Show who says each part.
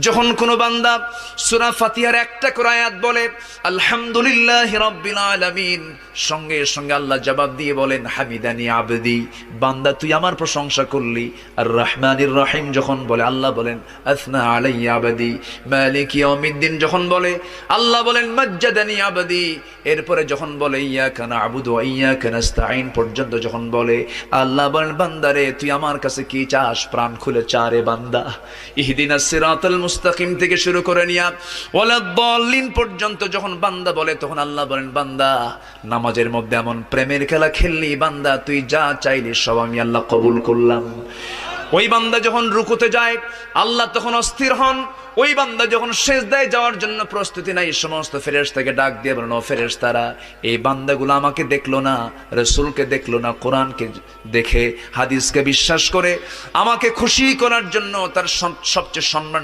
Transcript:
Speaker 1: যখন কোনো বান্দা সূরা ফাতিহার একটা করে আয়াত বলে আলহামদুলিল্লাহি রাব্বিল আলামিন, সঙ্গে সঙ্গে আল্লাহ জবাব দিয়ে বলেন হামিদানি আবদি, বান্দা তুই আমার প্রশংসা করলি। আর রহমানির রহিম যখন বলে আল্লাহ বলেন আসনা আলাইয়া আবদি। মালিক ইয়াউমিদ্দিন যখন বলে আল্লাহ বলেন মাজ্জাদানি আবদি। এরপরে যখন বলে ইয়াকা না'বুদু ওয়া ইয়াকা নাস্তাঈন পর্যন্ত যখন বলে আল্লাহ বলেন বান্দারে তুই আমার কাছে কি চাস, প্রাণ খুলে চারে বান্দা। ইহদিনাস সিরাতাল মুস্তাকিম থেকে শুরু করে নিয়া ওয়ালাদ-দাল্লিন পর্যন্ত যখন বান্দা বলে তখন আল্লাহ বলেন বান্দা নামাজের মধ্যে এমন প্রেমের খেলা খেললি বান্দা, তুই যা চাইলি সব আমি আল্লাহ কবুল করলাম। ওই বান্দা যখন রুকুতে যায় আল্লাহ তখন অস্থির হন। ওই বান্দা যখন সিজদায় যাওয়ার জন্য প্রস্তুতি নাই, সমস্ত ফেরেশতাকে ডাক দিয়ে বলেন ও ফেরেশতারা, এই বান্দাগুলো আমাকে দেখলো না, রাসূলকে দেখলো না, কোরআনকে দেখে হাদিসকে বিশ্বাস করে আমাকে খুশি করার জন্য তার সবচেয়ে সম্মান